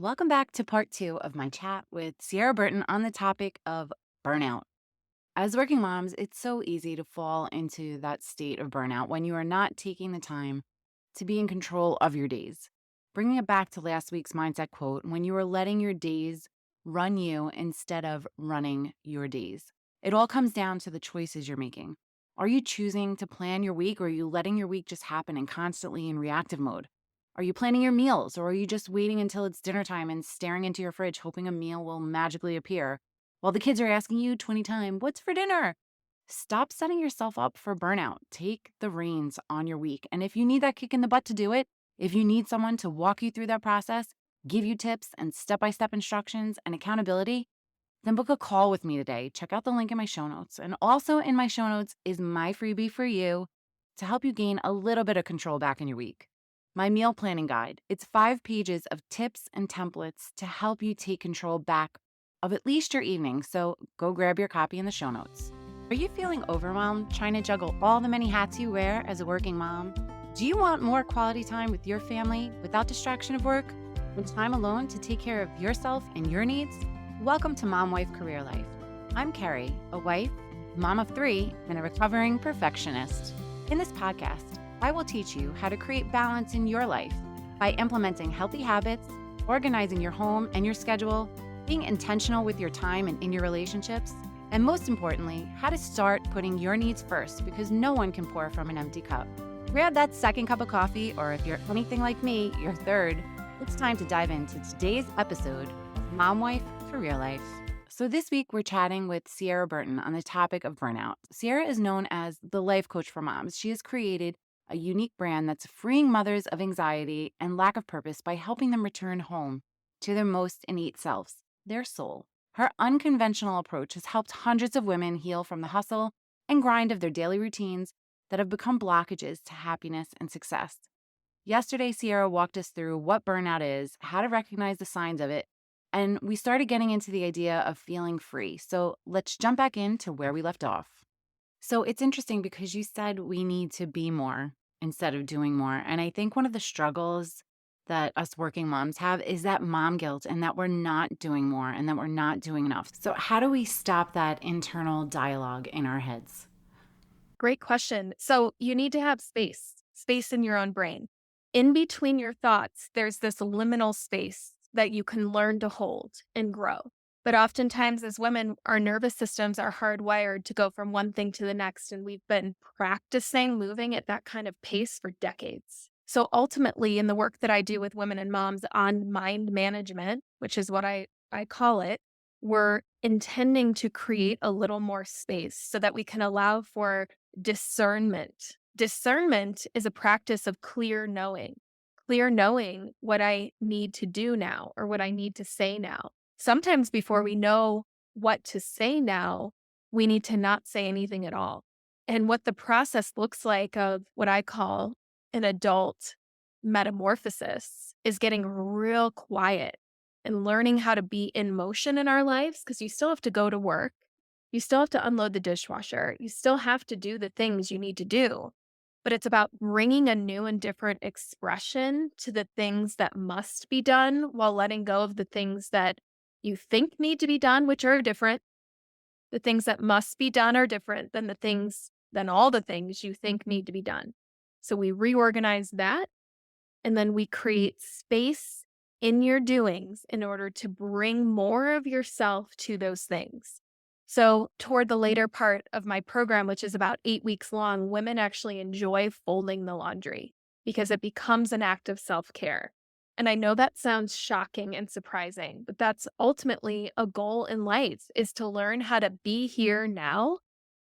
Welcome back to part two of my chat with Ciara Burton on the topic of burnout. As working moms, it's so easy to fall into that state of burnout when you are not taking the time to be in control of your days. Bringing it back to last week's mindset quote, when you are letting your days run you instead of running your days. It all comes down to the choices you're making. Are you choosing to plan your week, or are you letting your week just happen and constantly in reactive mode? Are you planning your meals, or are you just waiting until it's dinner time and staring into your fridge hoping a meal will magically appear while the kids are asking you 20 times, "What's for dinner?" Stop setting yourself up for burnout. Take the reins on your week. And if you need that kick in the butt to do it, if you need someone to walk you through that process, give you tips and step by step instructions and accountability, then book a call with me today. Check out the link in my show notes. And also in my show notes is my freebie for you to help you gain a little bit of control back in your week. My meal planning guide. It's 5 pages of tips and templates to help you take control back of at least your evening. So go grab your copy in the show notes. Are you feeling overwhelmed trying to juggle all the many hats you wear as a working mom? Do you want more quality time with your family without distraction of work and time alone to take care of yourself and your needs? Welcome to Mom Wife Career Life. I'm Carrie, a wife, mom of 3, and a recovering perfectionist. In this podcast, I will teach you how to create balance in your life by implementing healthy habits, organizing your home and your schedule, being intentional with your time and in your relationships, and most importantly, how to start putting your needs first, because no one can pour from an empty cup. Grab that second cup of coffee, or if you're anything like me, your third. It's time to dive into today's episode of Mom Wife for Real Life. So this week we're chatting with Ciara Burton on the topic of burnout. Ciara is known as the life coach for moms. She has created a unique brand that's freeing mothers of anxiety and lack of purpose by helping them return home to their most innate selves, their soul. Her unconventional approach has helped hundreds of women heal from the hustle and grind of their daily routines that have become blockages to happiness and success. Yesterday, Ciara walked us through what burnout is, how to recognize the signs of it, and we started getting into the idea of feeling free. So let's jump back into where we left off. So it's interesting because you said we need to be more instead of doing more. And I think one of the struggles that us working moms have is that mom guilt, and that we're not doing more and that we're not doing enough. So how do we stop that internal dialogue in our heads? Great question. So you need to have space in your own brain. In between your thoughts, there's this liminal space that you can learn to hold and grow. But oftentimes, as women, our nervous systems are hardwired to go from one thing to the next, and we've been practicing moving at that kind of pace for decades. So ultimately, in the work that I do with women and moms on mind management, which is what I call it, we're intending to create a little more space so that we can allow for discernment. Discernment is a practice of clear knowing what I need to do now or what I need to say now. Sometimes before we know what to say now, we need to not say anything at all. And what the process looks like of what I call an adult metamorphosis is getting real quiet and learning how to be in motion in our lives, because you still have to go to work. You still have to unload the dishwasher. You still have to do the things you need to do. But it's about bringing a new and different expression to the things that must be done while letting go of the things that you think need to be done, which are different. The things that must be done are different than all the things you think need to be done. So we reorganize that, and then we create space in your doings in order to bring more of yourself to those things. So toward the later part of my program, which is about 8 weeks long, women actually enjoy folding the laundry because it becomes an act of self-care. And I know that sounds shocking and surprising, but that's ultimately a goal in life, is to learn how to be here now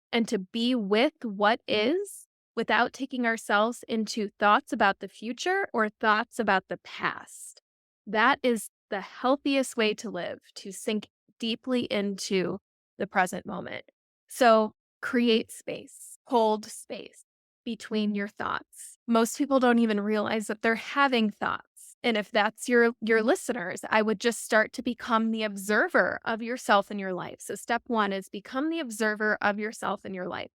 and to be with what is without taking ourselves into thoughts about the future or thoughts about the past. That is the healthiest way to live, to sink deeply into the present moment. So create space, hold space between your thoughts. Most people don't even realize that they're having thoughts. And if that's your listeners, I would just start to become the observer of yourself in your life. So step 1 is become the observer of yourself in your life.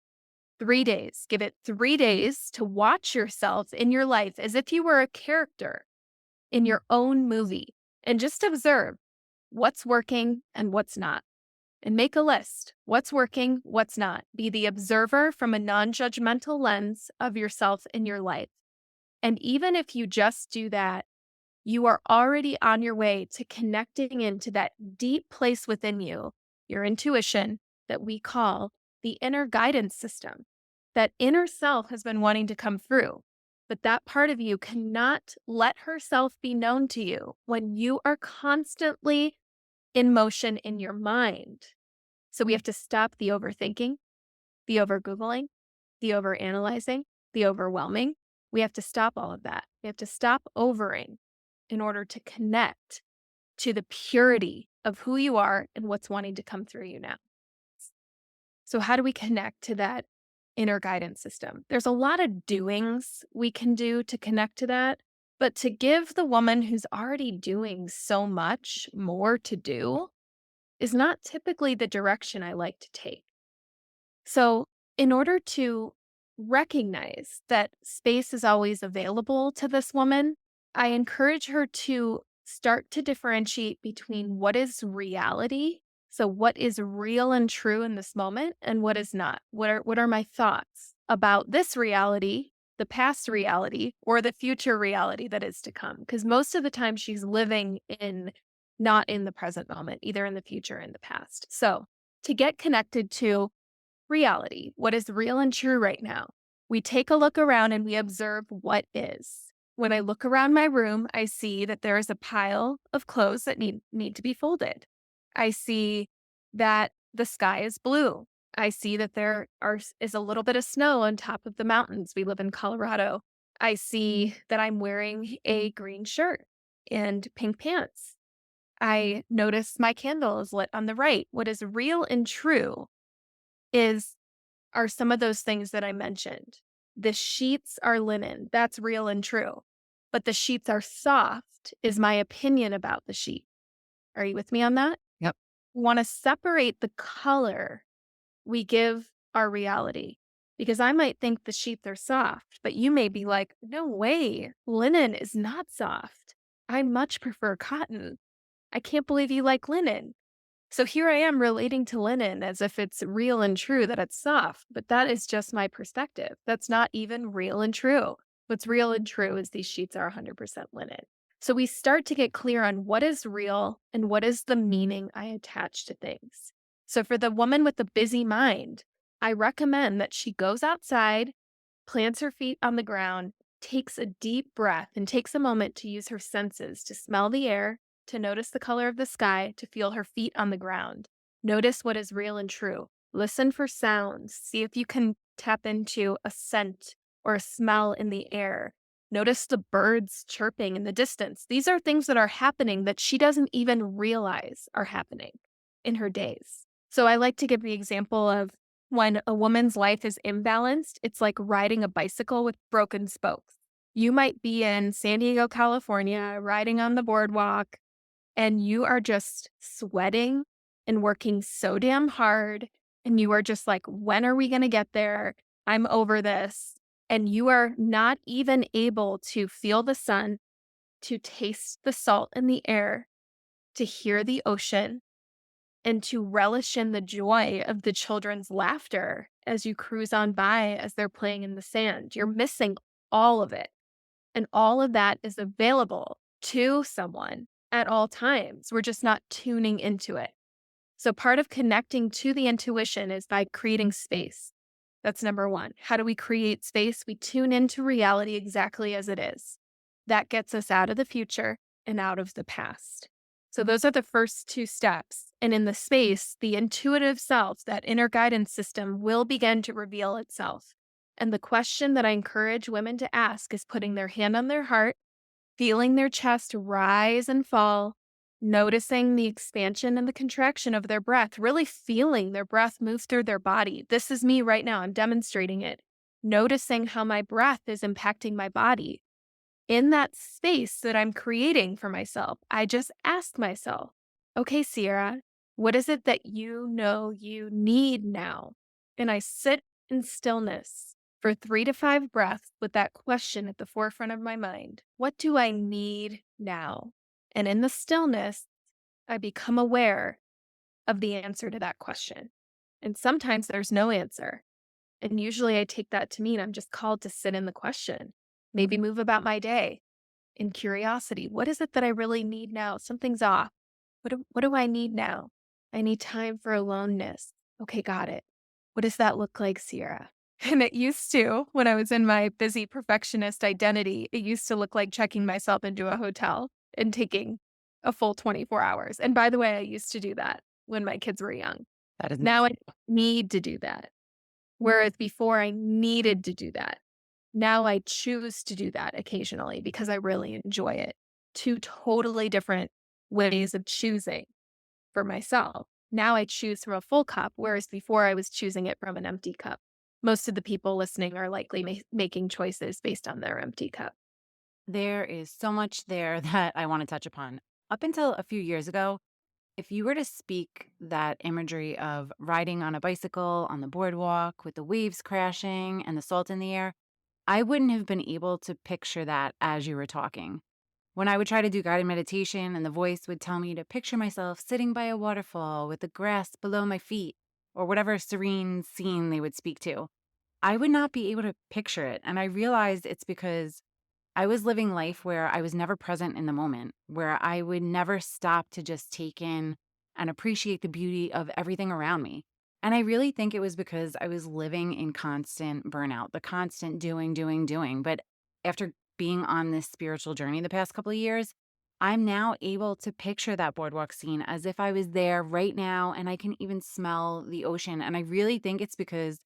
3 days. Give it 3 days to watch yourself in your life as if you were a character in your own movie. and just observe what's working and what's not. And make a list. What's working, what's not. Be the observer from a non judgmental lens of yourself in your life. And even if you just do that, you are already on your way to connecting into that deep place within you, your intuition, that we call the inner guidance system. That inner self has been wanting to come through, but that part of you cannot let herself be known to you when you are constantly in motion in your mind. So we have to stop the overthinking, the over Googling, the over analyzing, the overwhelming. We have to stop all of that. We have to stop overing in order to connect to the purity of who you are and what's wanting to come through you now. So, how do we connect to that inner guidance system? There's a lot of doings we can do to connect to that, but to give the woman who's already doing so much more to do is not typically the direction I like to take. So, in order to recognize that space is always available to this woman, I encourage her to start to differentiate between what is reality. So, what is real and true in this moment and what is not? What are my thoughts about this reality, the past reality, or the future reality that is to come? Because most of the time she's living in not in the present moment, either in the future or in the past. So, to get connected to reality, what is real and true right now. We take a look around and we observe what is. When I look around my room, I see that there is a pile of clothes that need to be folded. I see that the sky is blue. I see that is a little bit of snow on top of the mountains. We live in Colorado. I see that I'm wearing a green shirt and pink pants. I notice my candle is lit on the right. What is real and true is are some of those things that I mentioned. The sheets are linen. That's real and true. But the sheets are soft is my opinion about the sheet. Are you with me on that? Yep. We want to separate the color we give our reality because I might think the sheets are soft, but you may be like, no way, linen is not soft. I much prefer cotton. I can't believe you like linen. So here I am relating to linen as if it's real and true that it's soft, but that is just my perspective. That's not even real and true. What's real and true is these sheets are 100% linen. So we start to get clear on what is real and what is the meaning I attach to things. So for the woman with the busy mind, I recommend that she goes outside, plants her feet on the ground, takes a deep breath, and takes a moment to use her senses to smell the air, to notice the color of the sky, to feel her feet on the ground. Notice what is real and true. Listen for sounds. See if you can tap into a scent or a smell in the air. Notice the birds chirping in the distance. These are things that are happening that she doesn't even realize are happening in her days. So I like to give the example of when a woman's life is imbalanced, it's like riding a bicycle with broken spokes. You might be in San Diego, California, riding on the boardwalk, and you are just sweating and working so damn hard. And you are just like, when are we going to get there? I'm over this. And you are not even able to feel the sun, to taste the salt in the air, to hear the ocean, and to relish in the joy of the children's laughter as you cruise on by as they're playing in the sand. You're missing all of it. And all of that is available to someone at all times. We're just not tuning into it. So, part of connecting to the intuition is by creating space. That's number one. How do we create space? We tune into reality exactly as it is. That gets us out of the future and out of the past. So, those are the first two steps. And in the space, the intuitive self, that inner guidance system, will begin to reveal itself. And the question that I encourage women to ask is putting their hand on their heart, feeling their chest rise and fall, noticing the expansion and the contraction of their breath, really feeling their breath move through their body. This is me right now. I'm demonstrating it. Noticing how my breath is impacting my body. In that space that I'm creating for myself, I just ask myself, okay, Ciara, what is it that you know you need now? And I sit in stillness for 3 to 5 breaths with that question at the forefront of my mind. What do I need now? And in the stillness, I become aware of the answer to that question. And sometimes there's no answer. And usually I take that to mean I'm just called to sit in the question, maybe move about my day in curiosity. What is it that I really need now? Something's off. What do I need now? I need time for aloneness. Okay, got it. What does that look like, Sierra? And it used to, when I was in my busy perfectionist identity, it used to look like checking myself into a hotel and taking a full 24 hours. And by the way, I used to do that when my kids were young. That is Now I need to do that. Whereas before I needed to do that. Now I choose to do that occasionally because I really enjoy it. Two totally different ways of choosing for myself. Now I choose from a full cup, whereas before I was choosing it from an empty cup. Most of the people listening are likely making choices based on their empty cup. There is so much there that I want to touch upon. Up until a few years ago, if you were to speak that imagery of riding on a bicycle on the boardwalk with the waves crashing and the salt in the air, I wouldn't have been able to picture that as you were talking. When I would try to do guided meditation and the voice would tell me to picture myself sitting by a waterfall with the grass below my feet or whatever serene scene they would speak to, I would not be able to picture it. And I realized it's because I was living life where I was never present in the moment, where I would never stop to just take in and appreciate the beauty of everything around me. And I really think it was because I was living in constant burnout, the constant doing, doing, doing. But after being on this spiritual journey the past couple of years, I'm now able to picture that boardwalk scene as if I was there right now and I can even smell the ocean. And I really think it's because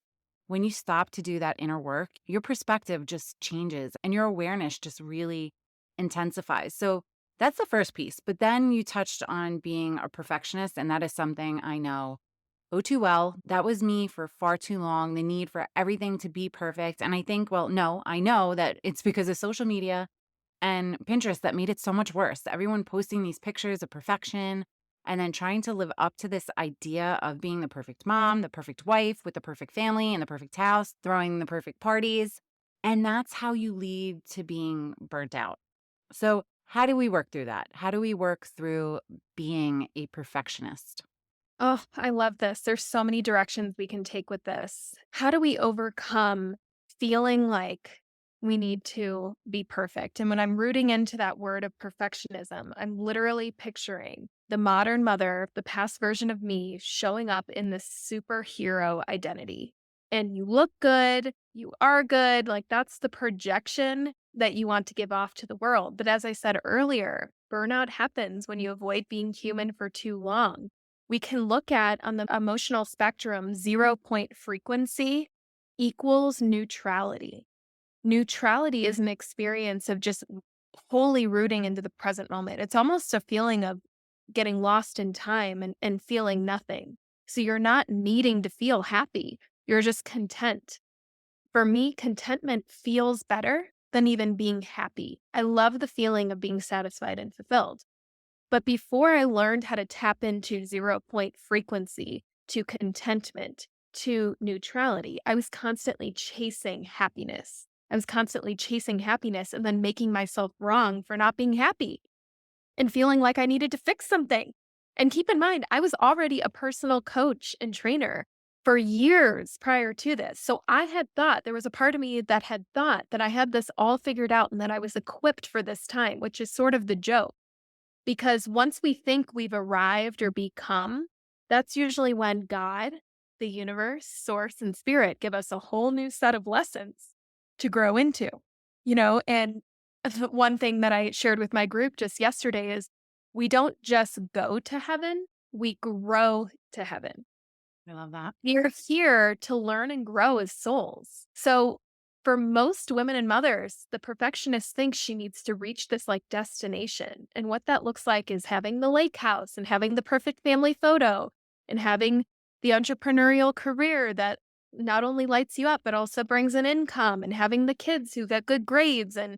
when you stop to do that inner work, your perspective just changes and your awareness just really intensifies. So that's the first piece. But then you touched on being a perfectionist, and that is something I know oh too well. That was me for far too long, the need for everything to be perfect. And I think, well, no, I know that it's because of social media and Pinterest that made it so much worse. Everyone posting these pictures of perfection and then trying to live up to this idea of being the perfect mom, the perfect wife with the perfect family and the perfect house, throwing the perfect parties. And that's how you lead to being burnt out. So, how do we work through that? How do we work through being a perfectionist? Oh, I love this. There's so many directions we can take with this. How do we overcome feeling like we need to be perfect? And when I'm rooting into that word of perfectionism, I'm literally picturing the modern mother, the past version of me, showing up in this superhero identity. And you look good, you are good. Like that's the projection that you want to give off to the world. But as I said earlier, burnout happens when you avoid being human for too long. We can look at on the emotional spectrum, 0 point frequency equals neutrality. Neutrality is an experience of just wholly rooting into the present moment. It's almost a feeling of getting lost in time and feeling nothing. So you're not needing to feel happy, you're just content. For me, contentment feels better than even being happy. I love the feeling of being satisfied and fulfilled. But before I learned how to tap into 0 point frequency, to contentment, to neutrality, I was constantly chasing happiness. I was constantly chasing happiness and then making myself wrong for not being happy and feeling like I needed to fix something. And keep in mind, I was already a personal coach and trainer for years prior to this. So I had thought there was a part of me that had thought that I had this all figured out and that I was equipped for this time, which is sort of the joke. Because once we think we've arrived or become, that's usually when God, the universe, source, and spirit give us a whole new set of lessons to grow into, And one thing that I shared with my group just yesterday is we don't just go to heaven, we grow to heaven. I love that. We're here to learn and grow as souls. So, for most women and mothers, the perfectionist thinks she needs to reach this like destination. And what that looks like is having the lake house and having the perfect family photo and having the entrepreneurial career that not only lights you up, but also brings an income and having the kids who get good grades and,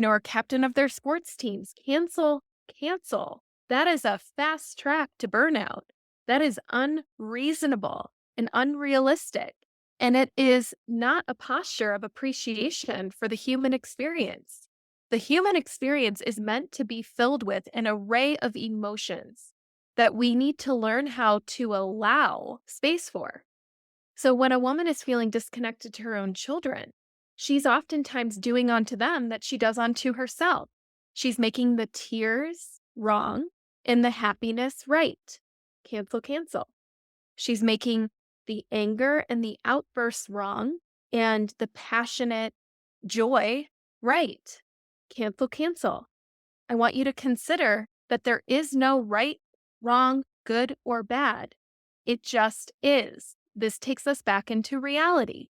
are captain of their sports teams. Cancel, cancel. That is a fast track to burnout. That is unreasonable and unrealistic. And it is not a posture of appreciation for the human experience. The human experience is meant to be filled with an array of emotions that we need to learn how to allow space for. So when a woman is feeling disconnected to her own children, she's oftentimes doing unto them that she does unto herself. She's making the tears wrong and the happiness right. Cancel, cancel. She's making the anger and the outbursts wrong and the passionate joy right. Cancel, cancel. I want you to consider that there is no right, wrong, good, or bad. It just is. This takes us back into reality.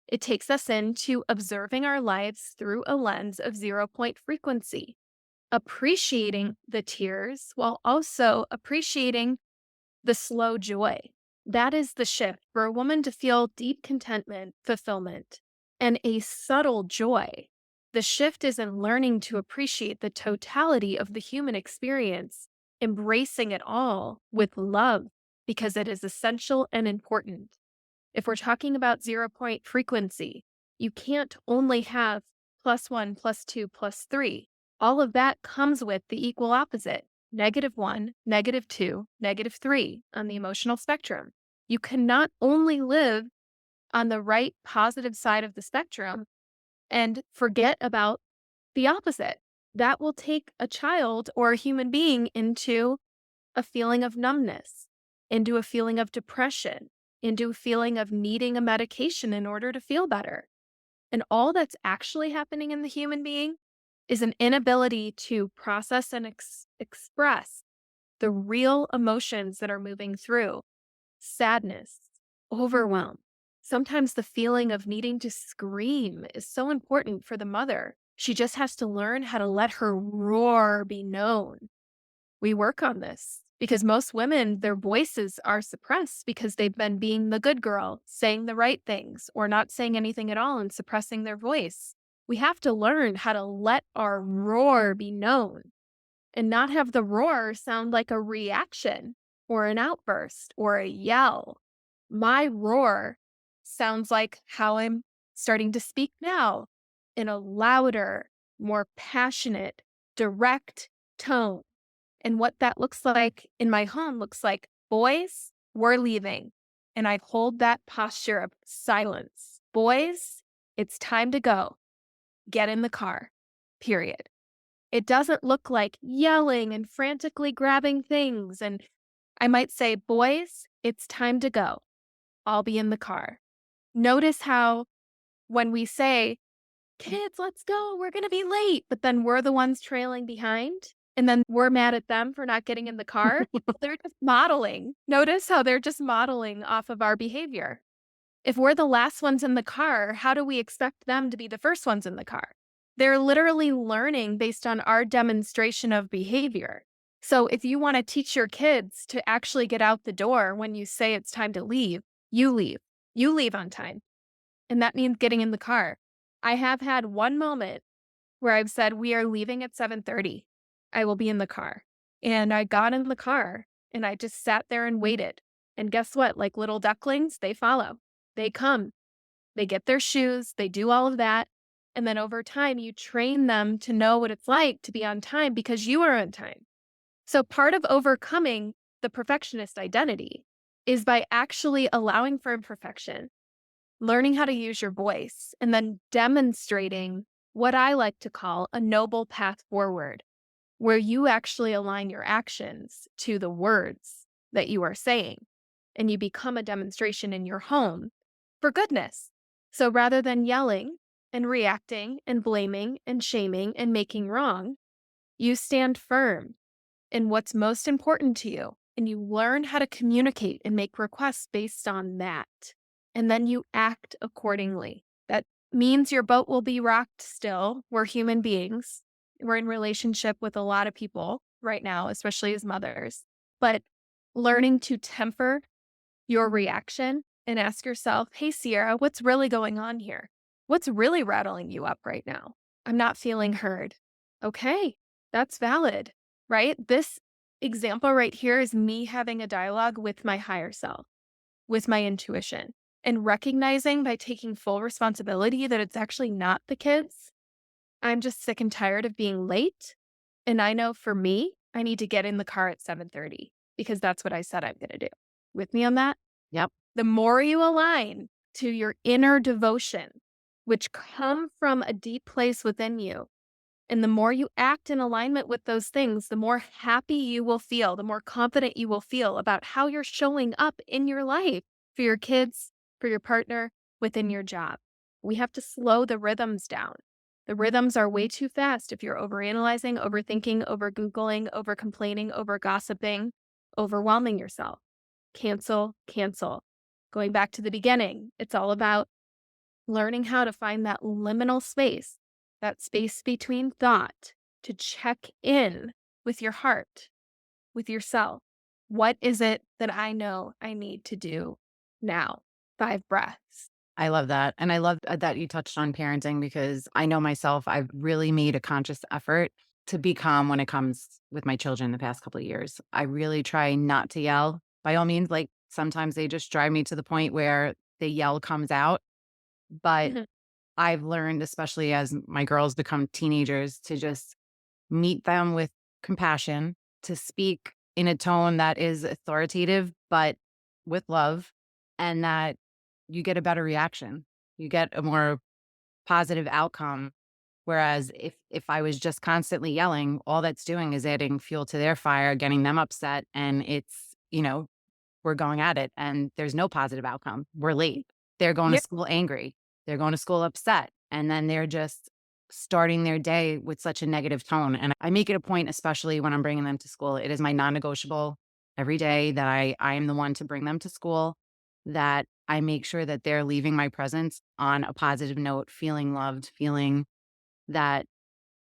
It takes us into observing our lives through a lens of 0 point frequency, appreciating the tears while also appreciating the slow joy. That is the shift for a woman to feel deep contentment, fulfillment, and a subtle joy. The shift is in learning to appreciate the totality of the human experience, embracing it all with love because it is essential and important. If we're talking about 0 point frequency, you can't only have +1, +2, +3. All of that comes with the equal opposite -1, -2, -3 on the emotional spectrum. You cannot only live on the right positive side of the spectrum and forget about the opposite. That will take a child or a human being into a feeling of numbness, into a feeling of depression, into a feeling of needing a medication in order to feel better. And all that's actually happening in the human being is an inability to process and express the real emotions that are moving through sadness, overwhelm. Sometimes the feeling of needing to scream is so important for the mother. She just has to learn how to let her roar be known. We work on this because most women, their voices are suppressed because they've been being the good girl, saying the right things, or not saying anything at all and suppressing their voice. We have to learn how to let our roar be known and not have the roar sound like a reaction or an outburst or a yell. My roar sounds like how I'm starting to speak now in a louder, more passionate, direct tone. And what that looks like in my home looks like, boys, we're leaving. And I hold that posture of silence. Boys, it's time to go. Get in the car, period. It doesn't look like yelling and frantically grabbing things. And I might say, boys, it's time to go. I'll be in the car. Notice how when we say, kids, let's go, we're going to be late, but then we're the ones trailing behind. And then we're mad at them for not getting in the car. They're just modeling. Notice how they're just modeling off of our behavior. If we're the last ones in the car, how do we expect them to be the first ones in the car? They're literally learning based on our demonstration of behavior. So if you want to teach your kids to actually get out the door when you say it's time to leave, you leave. You leave on time. And that means getting in the car. I have had one moment where I've said, we are leaving at 7:30. I will be in the car. And I got in the car and I just sat there and waited. And guess what? Like little ducklings, they follow. They come. They get their shoes. They do all of that. And then over time, you train them to know what it's like to be on time because you are on time. So part of overcoming the perfectionist identity is by actually allowing for imperfection, learning how to use your voice, and then demonstrating what I like to call a noble path forward, where you actually align your actions to the words that you are saying, and you become a demonstration in your home for goodness. So rather than yelling and reacting and blaming and shaming and making wrong, you stand firm in what's most important to you, and you learn how to communicate and make requests based on that. And then you act accordingly. That means your boat will be rocked still. We're human beings. We're in relationship with a lot of people right now, especially as mothers. But learning to temper your reaction and ask yourself, hey, Ciara, what's really going on here? What's really rattling you up right now? I'm not feeling heard. Okay, that's valid, right? This example right here is me having a dialogue with my higher self, with my intuition, and recognizing by taking full responsibility that it's actually not the kids. I'm just sick and tired of being late. And I know for me, I need to get in the car at 7:30 because that's what I said I'm going to do. With me on that? Yep. The more you align to your inner devotion, which come from a deep place within you, and the more you act in alignment with those things, the more happy you will feel, the more confident you will feel about how you're showing up in your life for your kids, for your partner, within your job. We have to slow the rhythms down. The rhythms are way too fast if you're overanalyzing, overthinking, over Googling, over complaining, over gossiping, overwhelming yourself. Cancel, cancel. Going back to the beginning, it's all about learning how to find that liminal space, that space between thought to check in with your heart, with yourself. What is it that I know I need to do now? 5 breaths. I love that. And I love that you touched on parenting because I know myself, I've really made a conscious effort to be calm when it comes with my children the past couple of years. I really try not to yell by all means. Like sometimes they just drive me to the point where the yell comes out. But Mhm. I've learned, especially as my girls become teenagers, to just meet them with compassion, to speak in a tone that is authoritative, but with love, and that you get a better reaction. You get a more positive outcome. Whereas if I was just constantly yelling, all that's doing is adding fuel to their fire, getting them upset. And it's, we're going at it and there's no positive outcome. We're late. They're going to Yep. school angry. They're going to school upset. And then they're just starting their day with such a negative tone. And I make it a point, especially when I'm bringing them to school. It is my non negotiable every day that I am the one to bring them to school, that I make sure that they're leaving my presence on a positive note, feeling loved, feeling that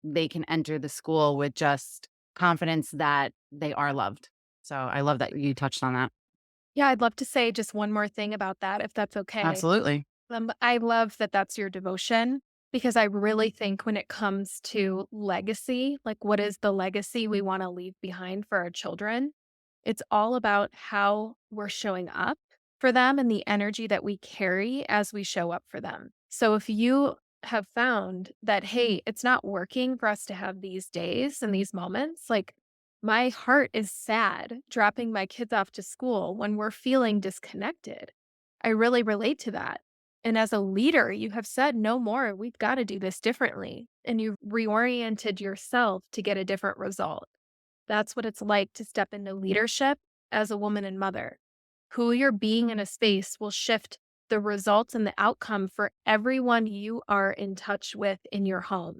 they can enter the school with just confidence that they are loved. So I love that you touched on that. Yeah, I'd love to say just one more thing about that, if that's okay. Absolutely. I love that that's your devotion because I really think when it comes to legacy, like what is the legacy we want to leave behind for our children? It's all about how we're showing up for them and the energy that we carry as we show up for them. So if you have found that, hey, it's not working for us to have these days and these moments, like my heart is sad dropping my kids off to school when we're feeling disconnected. I really relate to that. And as a leader, you have said, no more, we've got to do this differently. And you've reoriented yourself to get a different result. That's what it's like to step into leadership as a woman and mother. Who you're being in a space will shift the results and the outcome for everyone you are in touch with in your home.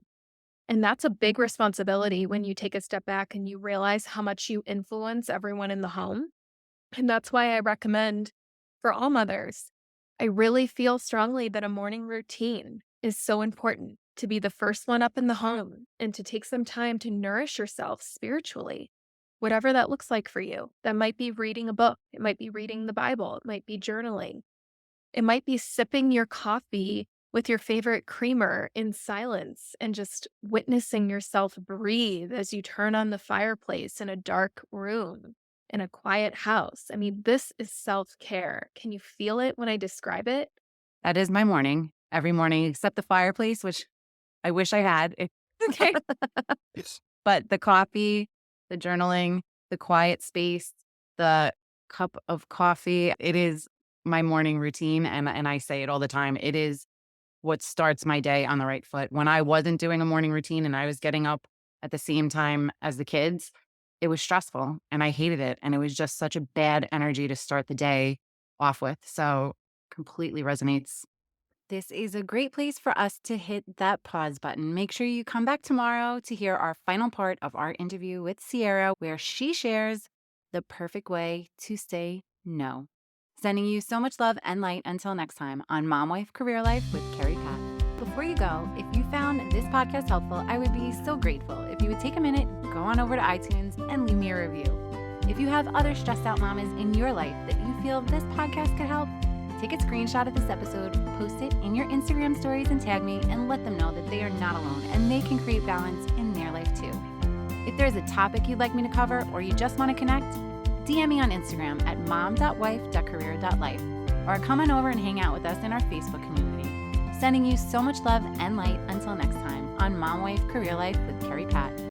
And that's a big responsibility when you take a step back and you realize how much you influence everyone in the home. And that's why I recommend for all mothers, I really feel strongly that a morning routine is so important to be the first one up in the home and to take some time to nourish yourself spiritually, whatever that looks like for you. That might be reading a book, it might be reading the Bible, it might be journaling, it might be sipping your coffee with your favorite creamer in silence and just witnessing yourself breathe as you turn on the fireplace in a dark room in a quiet house. I mean, this is self care. Can you feel it when I describe it? That is my morning, every morning except the fireplace, which I wish I had. Okay. But the coffee, the journaling, the quiet space, the cup of coffee, it is my morning routine, and I say it all the time. It is what starts my day on the right foot. When I wasn't doing a morning routine and I was getting up at the same time as the kids, it was stressful and I hated it. And it was just such a bad energy to start the day off with. So completely resonates. This is a great place for us to hit that pause button. Make sure you come back tomorrow to hear our final part of our interview with Ciara, where she shares the perfect way to say no. Sending you so much love and light until next time on Mom Wife Career Life with Carrie Pat. Before you go, if you found this podcast helpful, I would be so grateful if you would take a minute, go on over to iTunes, and leave me a review. If you have other stressed out mamas in your life that you feel this podcast could help, take a screenshot of this episode, post it in your Instagram stories, and tag me and let them know that they are not alone and they can create balance in their life too. If there's a topic you'd like me to cover or you just want to connect, DM me on Instagram at mom.wife.career.life or come on over and hang out with us in our Facebook community. Sending you so much love and light until next time. on Mom Wife Career Life with Carrie Pat.